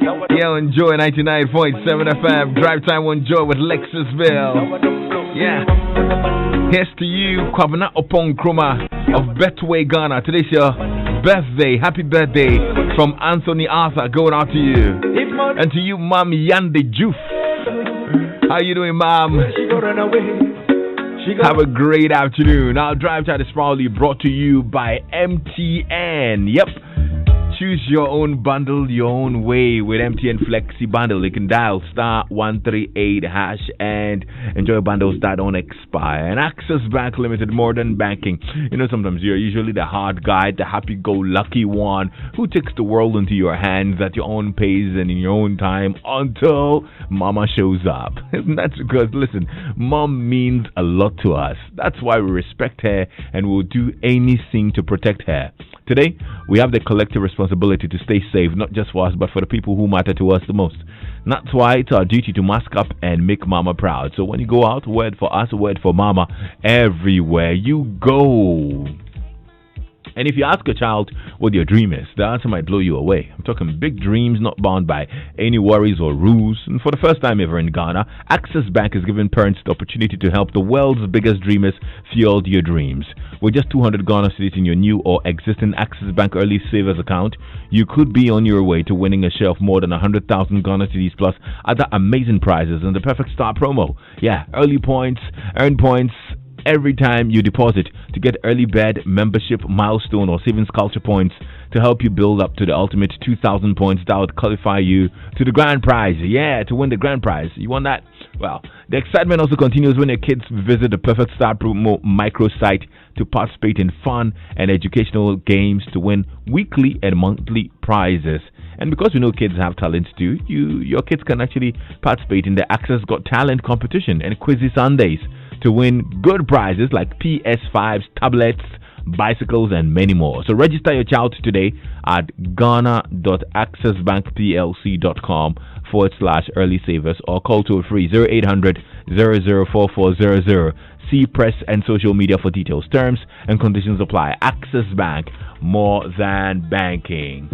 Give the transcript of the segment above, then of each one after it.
Yeah, enjoy 99.7 FM. Drive time on Joy with Lexis Bill. Yeah. Here's to you, Kwabena Opon Kroma of Betway, Ghana. Today's your birthday. Happy birthday from Anthony Arthur going out to you. And to you, Mom Yande Juf. How you doing, Mom? Have a great afternoon. Our Drive Chat is proudly brought to you by MTN. Yep. Choose your own bundle, your own way with MTN Flexi Bundle. You can dial *138# and enjoy bundles that don't expire. And Access Bank Limited, more than banking. You know, sometimes you're usually the hard guy, the happy-go-lucky one who takes the world into your hands at your own pace and in your own time until Mama shows up. And that's because, listen, Mom means a lot to us. That's why we respect her and will do anything to protect her. Today, we have the collective responsibility to stay safe, not just for us, but for the people who matter to us the most. And that's why it's our duty to mask up and make Mama proud. So when you go out, word for us, word for Mama, everywhere you go. And if you ask a child what your dream is, the answer might blow you away. I'm talking big dreams not bound by any worries or rules. And for the first time ever in Ghana, Access Bank is giving parents the opportunity to help the world's biggest dreamers fuel your dreams. With just 200 Ghana cedis in your new or existing Access Bank Early Savers account, you could be on your way to winning a share of more than 100,000 Ghana cedis plus other amazing prizes in the Perfect Start promo. Yeah, early points, earn points every time you deposit to get early bird membership milestone or savings culture points to help you build up to the ultimate 2,000 points that would qualify you to the grand prize. Yeah, to win the grand prize. You want that? Well, the excitement also continues when your kids visit the Perfect Start Promo microsite to participate in fun and educational games to win weekly and monthly prizes. And because we know kids have talent too, your kids can actually participate in the Access Got Talent competition and Quizzy Sundays to win good prizes like PS5s, tablets, bicycles, and many more. So register your child today at ghana.accessbankplc.com/early savers or call toll free 0800 004400. See press and social media for details. Terms and conditions apply. Access Bank, more than banking.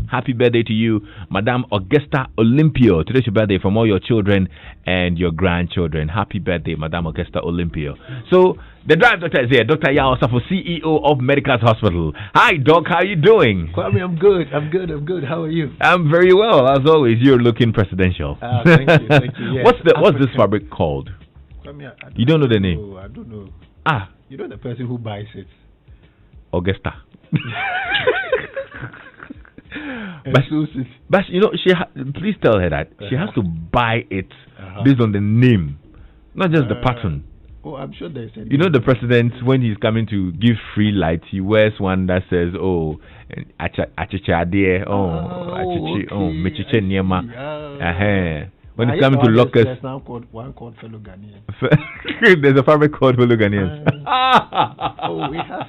Happy birthday to you, Madame Augusta Olympio. Today's your birthday from all your children and your grandchildren. Happy birthday, Madame Augusta Olympio. So, the Drive Doctor is here. Dr. Yao Safo, CEO of Medicals Hospital. Hi, Doc. How are you doing? Kwame, I'm good. How are you? I'm very well. As always, you're looking presidential. Thank you. Yes. What's this fabric called? Kwame, you don't know the name? I don't know. You know the person who buys it? Augusta. But you know, please tell her that she has to buy it based on the name, not just the pattern. Oh, I'm sure there's. You know, the president, when he's coming to give free light, he wears one that says, "Oh, achicha dear, mechiche niema." When it comes to lockers, there's now one called Fellow Ghanaian. There's a fabric called Fellow Ghanaian.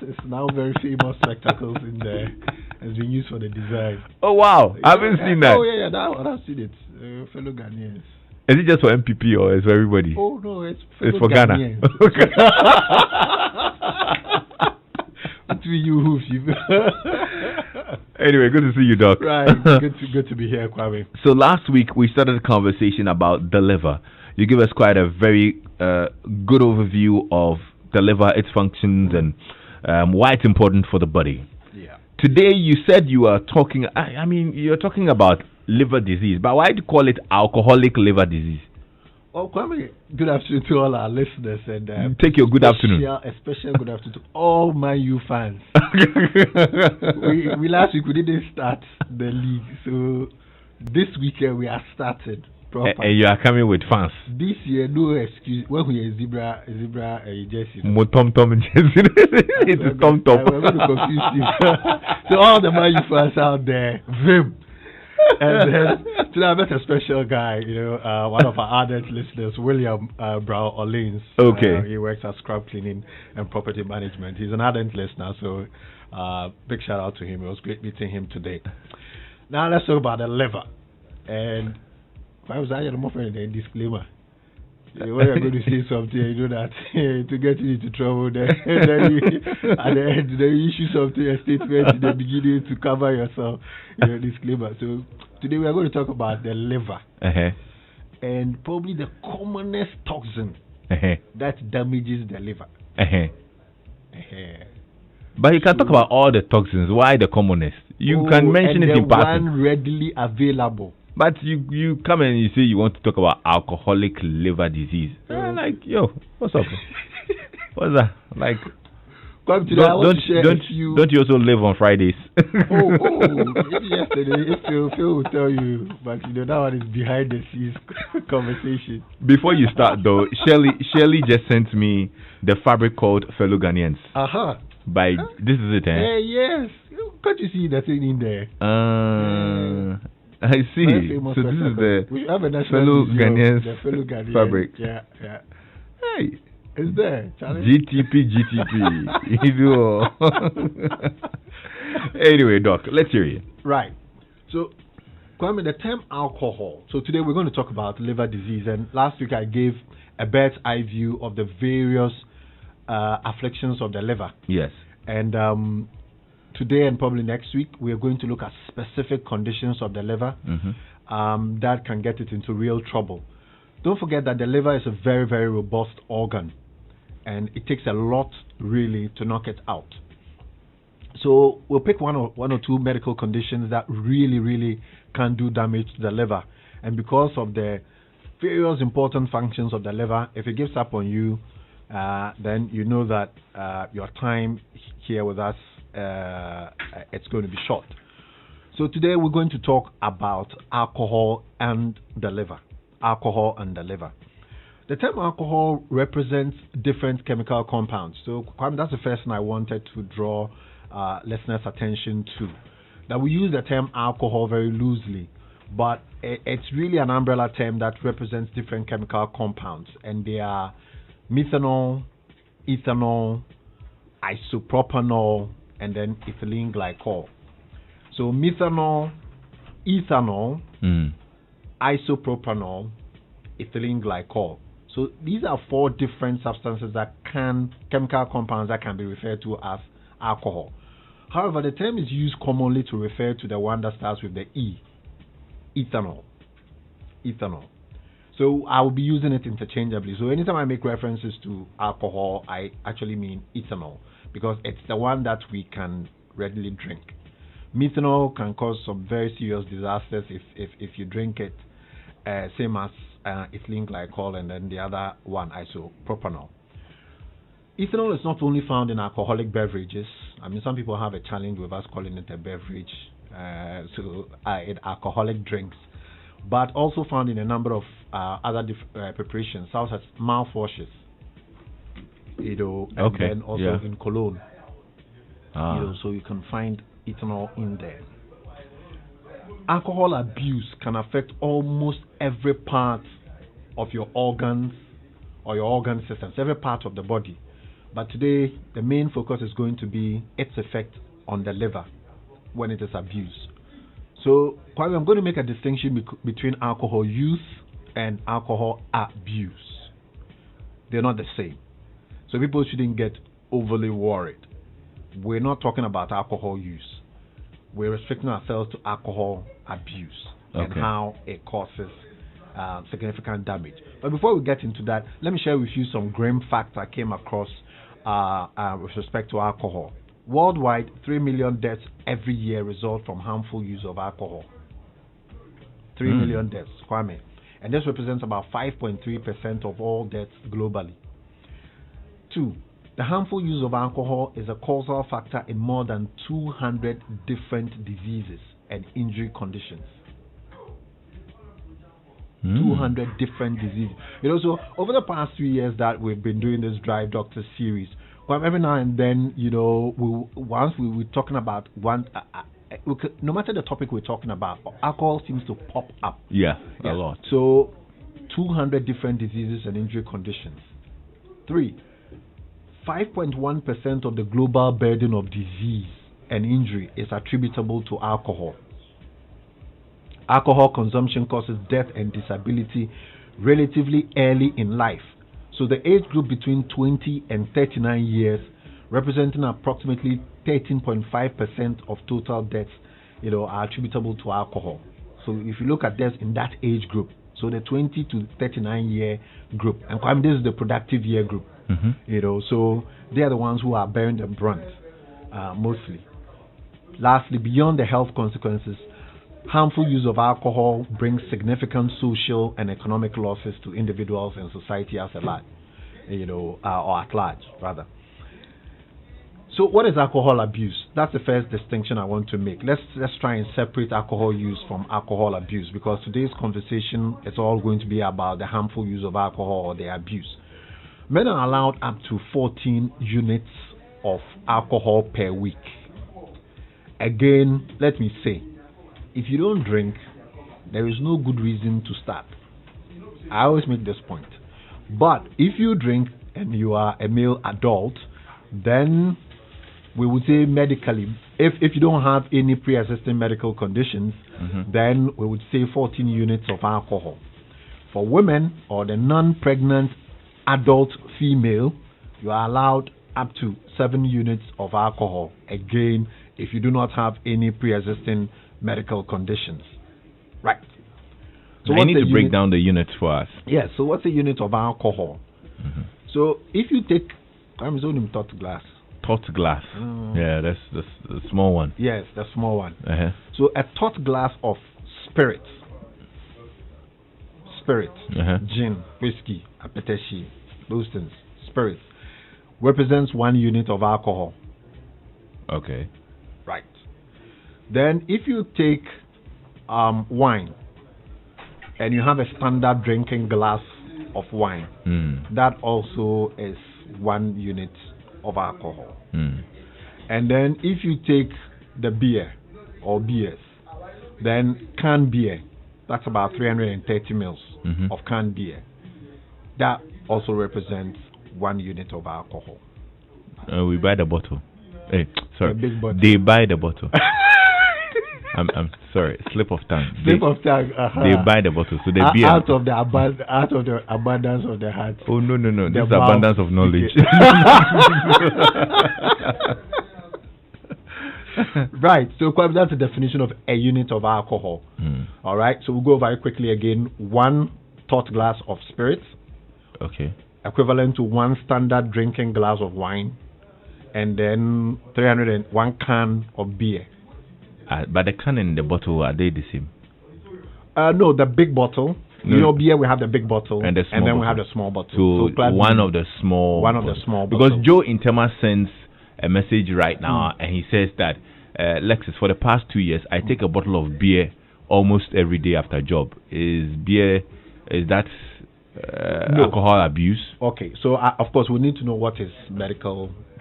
It's now very famous spectacles in there. It's been used for the design. Oh wow, I haven't seen that. Oh yeah, I've seen it. Fellow Ghanaians. Is it just for MPP or is for everybody? Oh no, it's for Ghana. Between you. Anyway, good to see you, Doc. Right, good to be here, Kwame. So last week we started a conversation about the liver. You give us quite a very good overview of the liver, its functions, and why it's important for the body. Yeah. Today you said you are talking. You're talking about liver disease, but why do you call it alcoholic liver disease? Well, Kwame, good afternoon to all our listeners, and take your good afternoon. A special good afternoon to all my U fans. we last week we didn't start the league, so this weekend we are started proper. And you are coming with fans. This year, no excuse. When we are zebra jersey. Tom jersey. It's a Tom. We're going to confuse you. So all the my U fans out there, Vim. And then today I met a special guy, one of our ardent listeners, William Brown Orleans. Okay. He works at Scrub Cleaning and Property Management. He's an ardent listener, so big shout out to him. It was great meeting him today. Now let's talk about the liver. And if I was a disclaimer, When you're going to say something, you know that to get you into trouble, then you, at the end, then you issue something, a statement in the beginning to cover yourself, disclaimer. So today we are going to talk about the liver, and probably the commonest toxin that damages the liver. But you can talk about all the toxins. Why the commonest? You can mention it in passing. One readily available. But you come and you say you want to talk about alcoholic liver disease. Like, yo, what's up? What's that? Like, don't you also live on Fridays? Maybe yesterday, if Phil will tell you, but that one is behind the scenes conversation. Before you start though, Shirley just sent me the fabric called Fellow Ghanaians. By this is it, eh? Yes. Can't you see the thing in there? I see. So this is the Fellow Ghanaians fabric. Yeah. Hey. It's there, Charlie. GTP. Anyway, Doc, let's hear you. Right. So, Kwame, the term alcohol. So today we're going to talk about liver disease. And last week I gave a bird's eye view of the various afflictions of the liver. Yes. And today and probably next week we are going to look at specific conditions of the liver that can get it into real trouble. Don't forget that the liver is a very, very robust organ, and it takes a lot really to knock it out. So we'll pick one or two medical conditions that really, really can do damage to the liver. And because of the various important functions of the liver, if it gives up on you, then you know that your time here with us, it's going to be short. So today we're going to talk about alcohol and the liver. Alcohol and the liver. The term alcohol represents different chemical compounds. So that's the first thing I wanted to draw listeners' attention to. That we use the term alcohol very loosely, but it's really an umbrella term that represents different chemical compounds, and they are methanol, ethanol, isopropanol, and then ethylene glycol. So methanol, ethanol, isopropanol, ethylene glycol. So these are four different substances chemical compounds that can be referred to as alcohol. However, the term is used commonly to refer to the one that starts with the E, ethanol. So I will be using it interchangeably. So anytime I make references to alcohol, I actually mean ethanol, because it's the one that we can readily drink. Methanol can cause some very serious disasters if you drink it, same as ethylene glycol, and then the other one, isopropanol. Ethanol is not only found in alcoholic beverages. I mean, some people have a challenge with us calling it a beverage, in alcoholic drinks, but also found in a number of other preparations, such as mouthwashes, and then also in cologne. So you can find ethanol in there. Alcohol abuse can affect almost every part of your organs or your organ systems, every part of the body. But today, the main focus is going to be its effect on the liver when it is abused. So, I'm going to make a distinction between alcohol use and alcohol abuse. They're not the same. So people shouldn't get overly worried. We're not talking about alcohol use. We're restricting ourselves to alcohol abuse and how it causes significant damage. But before we get into that, let me share with you some grim facts I came across with respect to alcohol. Worldwide, 3 million deaths every year result from harmful use of alcohol. 3 million deaths, Kwame. And this represents about 5.3% of all deaths globally. 2. The harmful use of alcohol is a causal factor in more than 200 different diseases and injury conditions. 200 different diseases. So over the past 3 years that we've been doing this Drive Doctor series, well, every now and then, once we were talking about one, no matter the topic we're talking about, alcohol seems to pop up. A lot. So 200 different diseases and injury conditions. 3. 5.1% of the global burden of disease and injury is attributable to alcohol. Alcohol consumption causes death and disability relatively early in life. So the age group between 20 and 39 years, representing approximately 13.5% of total deaths, are attributable to alcohol. So if you look at deaths in that age group, so the 20 to 39 year group, and this is the productive year group, so they are the ones who are bearing the brunt mostly. Lastly, beyond the health consequences, harmful use of alcohol brings significant social and economic losses to individuals and society as a large, or at large, rather. So, what is alcohol abuse? That's the first distinction I want to make. Let's try and separate alcohol use from alcohol abuse, because today's conversation is all going to be about the harmful use of alcohol or the abuse. Men are allowed up to 14 units of alcohol per week. Again, let me say, if you don't drink, there is no good reason to start. I always make this point. But if you drink and you are a male adult, then we would say medically, if you don't have any pre-existing medical conditions, then we would say 14 units of alcohol. For women or the non-pregnant adult female, you are allowed up to 7 units of alcohol. Again, if you do not have any pre-existing medical conditions. Right. So I need to break down the units for us. Yes, so what's a unit of alcohol? So if you take, I'm zoning tot glass. Tot glass. Yeah, that's the small one. Yes, the small one. So a tot glass of spirit, gin, whiskey, apetashi, those things, spirits, represents 1 unit of alcohol. Okay. Right. Then if you take wine and you have a standard drinking glass of wine, that also is 1 unit of alcohol. And then if you take the beer or beers, then canned beer, that's about 330 mils of canned beer. That also represents 1 unit of alcohol. We buy the bottle. Hey, sorry. The big bottle. They buy the bottle. I'm sorry. Slip of tongue. Slip of tongue. They buy the bottle. So the beer. Out of the abundance of the heart. Oh no! This is abundance of knowledge. Right. So that's the definition of a unit of alcohol. All right. So we'll go very quickly again. 1 tot glass of spirits. Okay. Equivalent to 1 standard drinking glass of wine, and then 301 can of beer. But the can and the bottle, are they the same? No, the big bottle. No. Beer, we have the big bottle, and then we have the small bottle. So one of the small. Because bottles. Joe Intema sends a message right now, and he says that Lexis, for the past 2 years, I take a bottle of beer almost every day after job. Is that no. alcohol abuse? Okay, so of course we need to know what his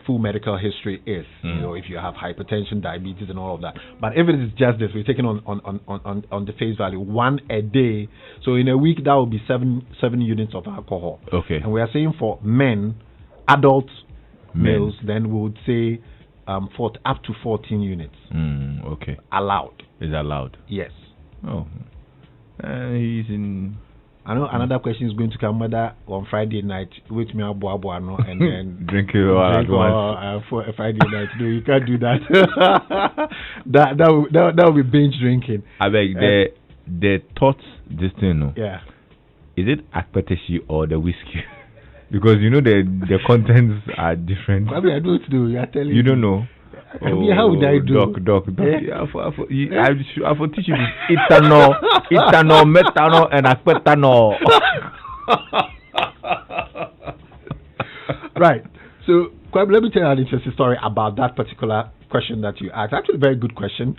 full medical history is. If you have hypertension, diabetes, and all of that. But if it is just this, we're taking on the face value 1 a day. So in a week, that will be 7 units of alcohol. Okay. And we are saying for men, adult males, then we would say up to 14 units. Okay. Allowed. Is allowed. Yes. Oh. He's in. I know another question is going to come whether on Friday night with me and then drink it all at once for a Friday night. No, you can't do that. that will be binge drinking. I beg the thoughts this thing. No? Yeah. Is it apetashi or the whiskey? Because the contents are different. I mean, I don't know. You are telling me. You don't know. I mean, how would I do? Doc. Yeah, I will teach you this. Ethanol, methanol, and aspartanol. Right. So, let me tell you an interesting story about that particular question that you asked. Actually, a very good question.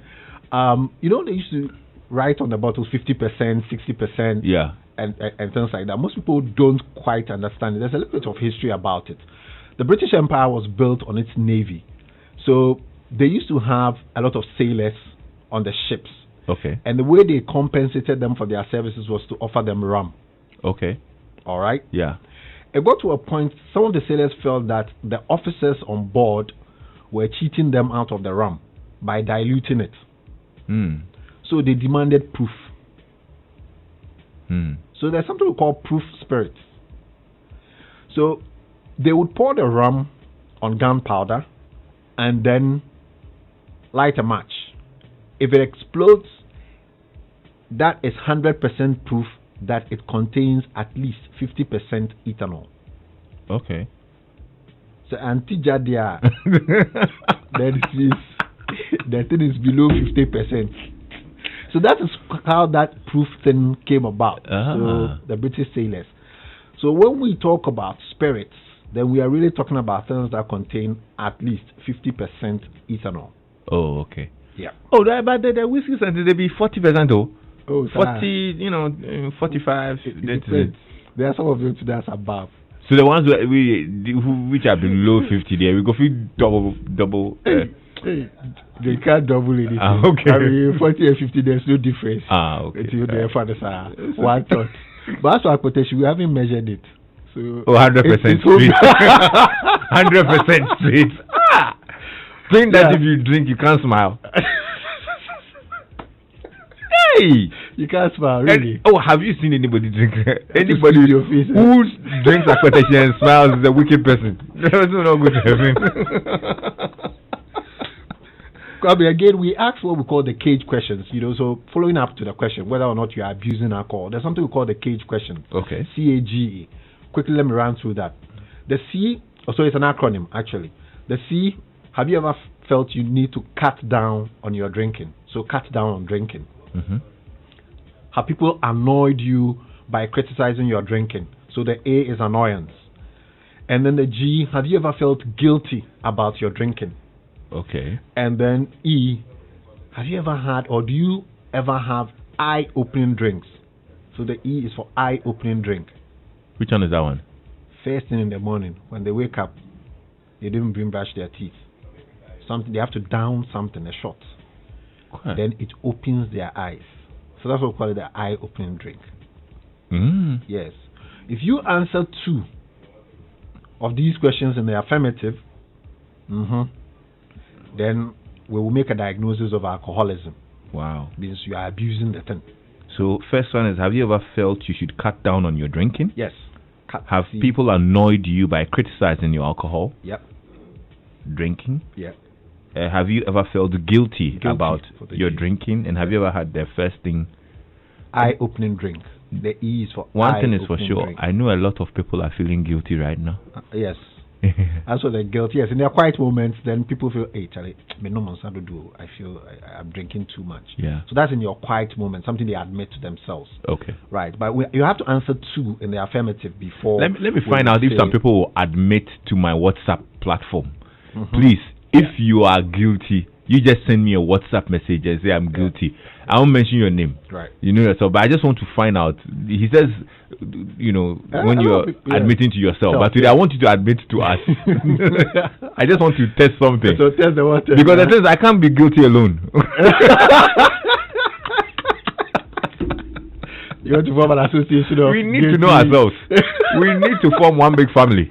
They used to write on the bottle 50%, 60%. Yeah. And things like that. Most people don't quite understand it. There's a little bit of history about it. The British Empire was built on its navy. So they used to have a lot of sailors on the ships. Okay. And the way they compensated them for their services was to offer them rum. Okay. All right? Yeah. It got to a point, some of the sailors felt that the officers on board were cheating them out of the rum by diluting it. So they demanded proof. So there's something we call proof spirits. So they would pour the rum on gunpowder and then light a match. If it explodes, that is 100% proof that it contains at least 50% ethanol. Okay. So anti-jadia, the thing is below 50%. So that is how that proof thing came about. So the British sailors. So when we talk about spirits, then we are really talking about things that contain at least 50% ethanol. Oh, okay. Yeah. Oh, but the whiskey scent, they be 40% though. Oh, 40, 45. There are some of them that's above. So the ones which are below 50 there, we go for double. They can't double anything. Okay. I mean, 40 and 50, there's no difference. Okay. Until the fathers are one thought. But as for our quotation, we haven't measured it. So 100% straight. 100% straight. Think that if you drink, you can't smile. Hey! You can't smile, really. Have you seen anybody drink? Anybody who drinks aquatation and smiles is a wicked person. That's not good to have. Again, we ask what we call the cage questions. So following up to the question whether or not you are abusing alcohol, there's something we call the cage question. Okay. CAGE. Quickly, let me run through that. The C, so it's an acronym actually. The C, have you ever felt you need to cut down on your drinking? So cut down on drinking. Mm-hmm. Have people annoyed you by criticizing your drinking? So the A is annoyance. And then the G, have you ever felt guilty about your drinking? Okay. And then E, have you ever had or do you ever have eye-opening drinks? So the E is for eye-opening drink. Which one is that one? First thing in the morning, when they wake up, they didn't even brush their teeth. They have to down something, a shot. Okay. Then it opens their eyes. So that's what we call it, the eye-opening drink. Yes. If you answer 2 of these questions in the affirmative, then we will make a diagnosis of alcoholism. Wow. Means you are abusing the thing. So first one is, have you ever felt you should cut down on your drinking? Yes. Have people annoyed you by criticizing your alcohol? Yep. Drinking? Yeah. Have you ever felt guilty about your drinking? And have you ever had the first thing? Eye-opening drink. The E is for one thing is for sure. Drink. I know a lot of people are feeling guilty right now. Yes. As for the guilt, yes. In their quiet moments, then people feel, hey, Charlie, I feel I'm drinking too much. Yeah. So that's in your quiet moment, something they admit to themselves. Okay. Right. But you have to answer 2 in the affirmative before. Let me find out if some people will admit to my WhatsApp platform. Please, if you are guilty, you just send me a WhatsApp message and say I'm guilty. I won't mention your name. Right. You know yourself, but I just want to find out. He says, when you're admitting to yourself, but today I want you to admit to us. I just want to test something. So test the water. Because the thing is, I can't be guilty alone. You want to form an association of we need to know ourselves. We need to form one big family.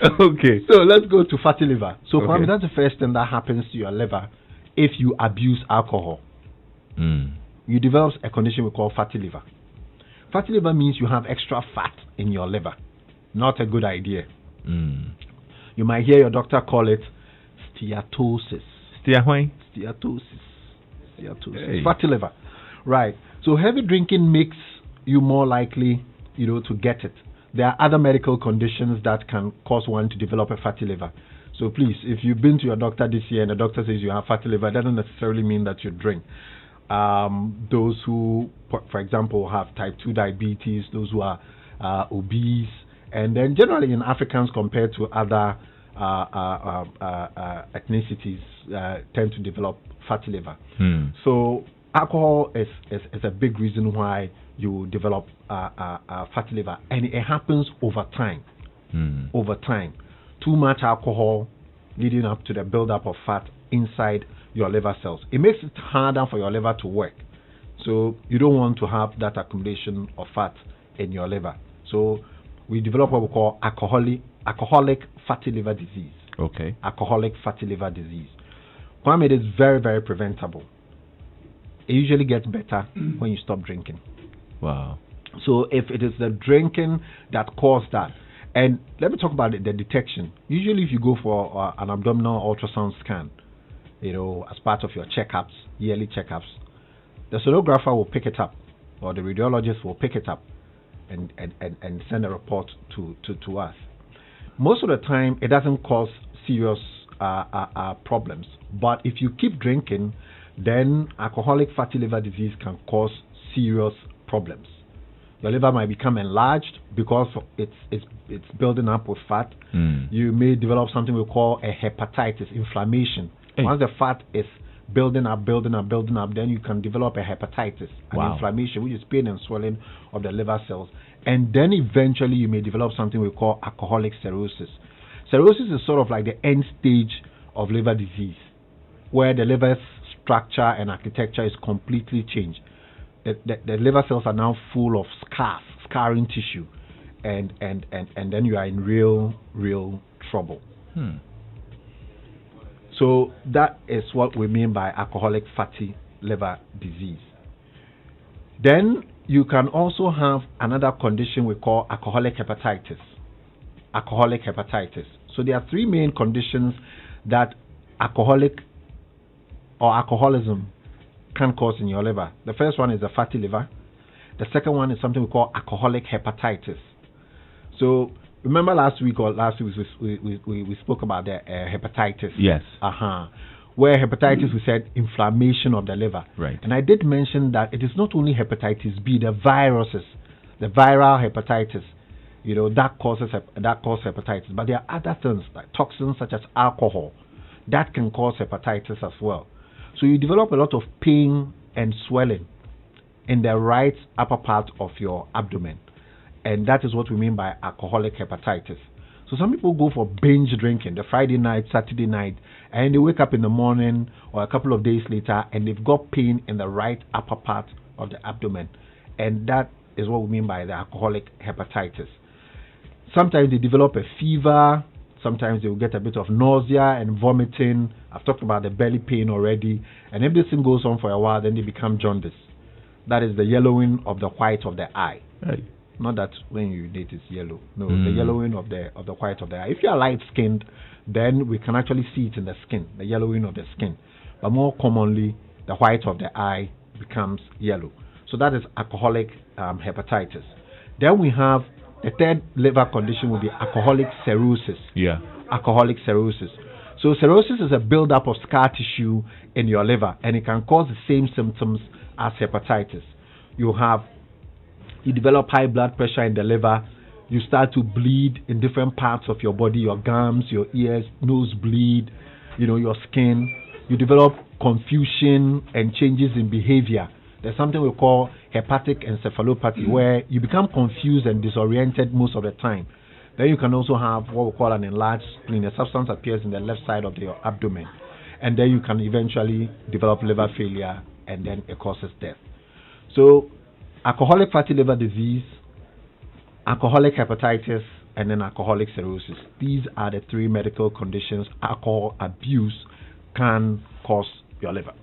Okay. So let's go to fatty liver. So Okay. that's the first thing that happens to your liver if you abuse alcohol. You develop a condition we call fatty liver. Fatty liver means you have extra fat in your liver. Not a good idea. You might hear your doctor call it steatosis. Steatosis. Hey. Fatty liver. Right. So heavy drinking makes you more likely, to get it. There are other medical conditions that can cause one to develop a fatty liver. So please, if you've been to your doctor this year and the doctor says you have fatty liver, it doesn't necessarily mean that you drink. Those who, for example, have type 2 diabetes, those who are obese, and then generally in Africans compared to other ethnicities tend to develop fatty liver. So alcohol is a big reason why you develop fatty liver, and it happens over time. Over time, too much alcohol leading up to the buildup of fat inside your liver cells. It makes it harder for your liver to work. So you don't want to have that accumulation of fat in your liver. So we develop what we call alcoholic fatty liver disease. Okay. Alcoholic fatty liver disease. Kwame, it is very, very preventable. it usually gets better when you stop drinking. Wow. So if it is the drinking that caused that, and let me talk about the detection. Usually, if you go for an abdominal ultrasound scan, as part of your checkups, yearly checkups, the sonographer will pick it up, or the radiologist will pick it up, and send a report to us. Most of the time, it doesn't cause serious problems. But if you keep drinking, then alcoholic fatty liver disease can cause serious problems. Your liver might become enlarged because it's building up with fat. You may develop something we call a hepatitis, inflammation. Hey. Once the fat is building up, then you can develop a hepatitis, an inflammation, which is pain and swelling of the liver cells. And then eventually you may develop something we call alcoholic cirrhosis. Cirrhosis is sort of like the end stage of liver disease, where the liver's structure and architecture is completely changed. The liver cells are now full of scarring tissue, and then you are in real trouble. So that is what we mean by alcoholic fatty liver disease. Then you can also have another condition we call alcoholic hepatitis. Alcoholic hepatitis. So there are three main conditions that alcoholic or alcoholism can cause in your liver. The first one is a fatty liver. The second one is something we call alcoholic hepatitis. So remember last week we spoke about the hepatitis. Yes. Where hepatitis we said inflammation of the liver. Right. And I did mention that it is not only hepatitis B, the viruses, the viral hepatitis, that causes hepatitis. But there are other things like toxins such as alcohol that can cause hepatitis as well. So you develop a lot of pain and swelling in the right upper part of your abdomen. And that is what we mean by alcoholic hepatitis. So some people go for binge drinking, the Friday night, Saturday night, and they wake up in the morning or a couple of days later and they've got pain in the right upper part of the abdomen. And that is what we mean by the alcoholic hepatitis. Sometimes they develop a fever. Sometimes they will get a bit of nausea and vomiting. I've talked about the belly pain already. And if this thing goes on for a while, then they become jaundice. That is the yellowing of the white of the eye. Right. Not that when you date it's yellow. No, the yellowing of the white of the eye. If you are light-skinned, then we can actually see it in the skin, the yellowing of the skin. But more commonly, the white of the eye becomes yellow. So that is alcoholic hepatitis. Then we have the third liver condition will be alcoholic cirrhosis. Yeah. Alcoholic cirrhosis. So cirrhosis is a buildup of scar tissue in your liver, and it can cause the same symptoms as hepatitis. You develop high blood pressure in the liver. You start to bleed in different parts of your body, your gums, your ears, nose bleed, your skin. You develop confusion and changes in behavior. There's something we call hepatic encephalopathy, where you become confused and disoriented most of the time. Then you can also have what we call an enlarged spleen. A substance appears in the left side of your abdomen. And then you can eventually develop liver failure, and then it causes death. So alcoholic fatty liver disease, alcoholic hepatitis, and then alcoholic cirrhosis. These are the three medical conditions alcohol abuse can cause your liver.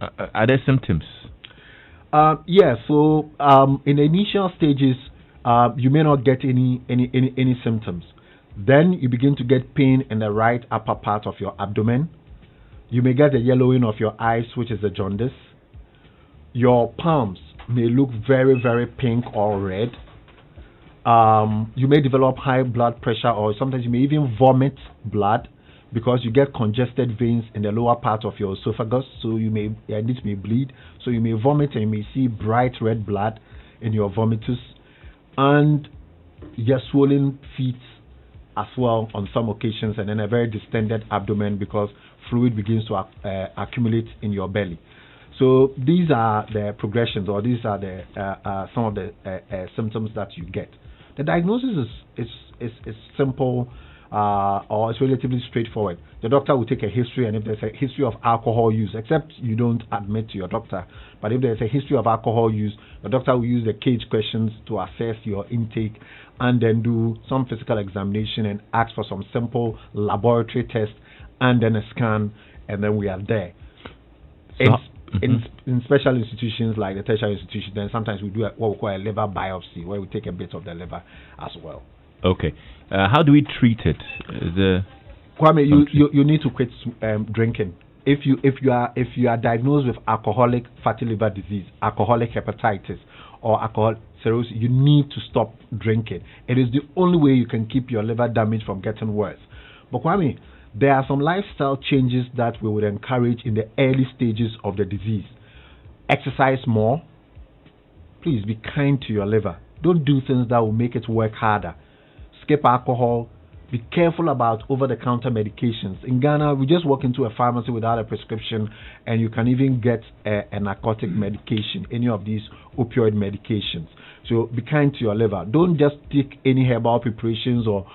Are there symptoms? So in the initial stages, you may not get any symptoms. Then you begin to get pain in the right upper part of your abdomen. You may get the yellowing of your eyes, which is the jaundice. Your palms may look very, very pink or red. You may develop high blood pressure, or sometimes you may even vomit blood because you get congested veins in the lower part of your esophagus. So this may bleed. So you may vomit and you may see bright red blood in your vomitus, and you get swollen feet as well on some occasions, and then a very distended abdomen because fluid begins to accumulate in your belly. So these are the progressions, or these are the some of the symptoms that you get. The diagnosis is simple, or it's relatively straightforward. The doctor will take a history, and if there's a history of alcohol use, except you don't admit to your doctor, but if there's a history of alcohol use, the doctor will use the cage questions to assess your intake, and then do some physical examination and ask for some simple laboratory tests, and then a scan, and then we are there. In special institutions like the tertiary institutions, then sometimes we do what we call a liver biopsy, where we take a bit of the liver as well. Okay. How do we treat it? Kwame, you need to quit drinking. If you are diagnosed with alcoholic fatty liver disease, alcoholic hepatitis, or alcoholic cirrhosis, you need to stop drinking. It is the only way you can keep your liver damage from getting worse. But Kwame, there are some lifestyle changes that we would encourage in the early stages of the disease. Exercise more. Please be kind to your liver. Don't do things that will make it work harder. Skip alcohol. Be careful about over-the-counter medications. In Ghana, we just walk into a pharmacy without a prescription, and you can even get a narcotic medication, any of these opioid medications. So be kind to your liver. Don't just take any herbal preparations or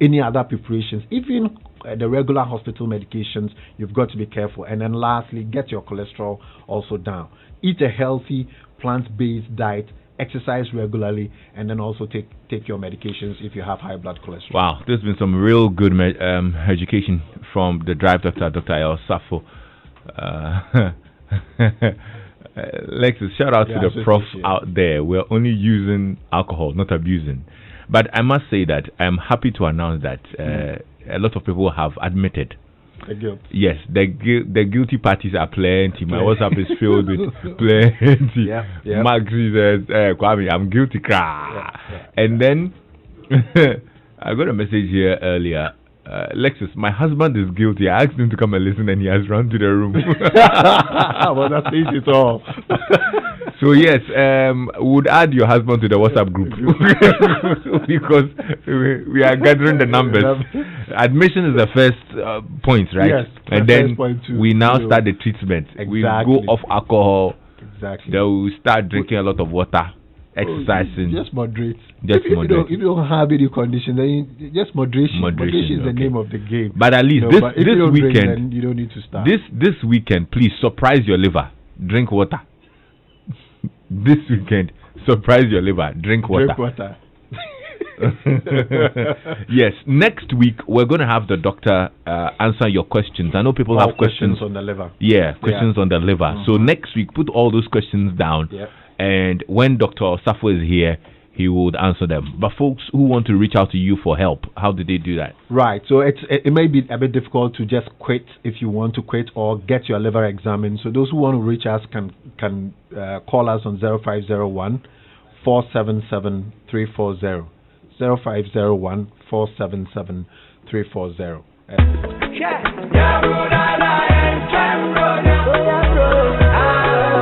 any other preparations. Even the regular hospital medications, you've got to be careful. And then lastly, get your cholesterol also down. Eat a healthy, plant-based diet. Exercise regularly, and then also take your medications if you have high blood cholesterol. Wow, there's been some real good education from the Drive Doctor, Dr. El Safo. Lexis, shout out to the prof out there. We're only using alcohol, not abusing. But I must say that I'm happy to announce that a lot of people have admitted. The guilt. Yes, the guilty parties are plenty. My WhatsApp is filled with plenty. Maxi says, Kwame, I'm guilty. And then I got a message here earlier. Lexis, my husband is guilty. I asked him to come and listen, and he has run to the room. Well, that says it all. So yes, would add your husband to the WhatsApp group because we are gathering the numbers. Admission is the first point, right? Yes. And then we now start the treatment. Exactly. We go off alcohol. Exactly. Then we start drinking a lot of water, exercising. Just moderate. Just moderate. If you don't have any condition, then just moderation. Moderation is the name of the game. But at least this weekend, drink, then you don't need to start. This weekend, please surprise your liver. Drink water. This weekend, surprise your liver. Drink water. Drink water. Yes, next week we're going to have the doctor answer your questions. I know people have questions on the liver. Yeah, questions on the liver. So next week, put all those questions down. And when Dr. Safo is here, he would answer them. But folks who want to reach out to you for help, how do they do that? Right. So it may be a bit difficult to just quit if you want to quit or get your liver examined. So those who want to reach us can call us on 0501 477 340. 0501 477 340.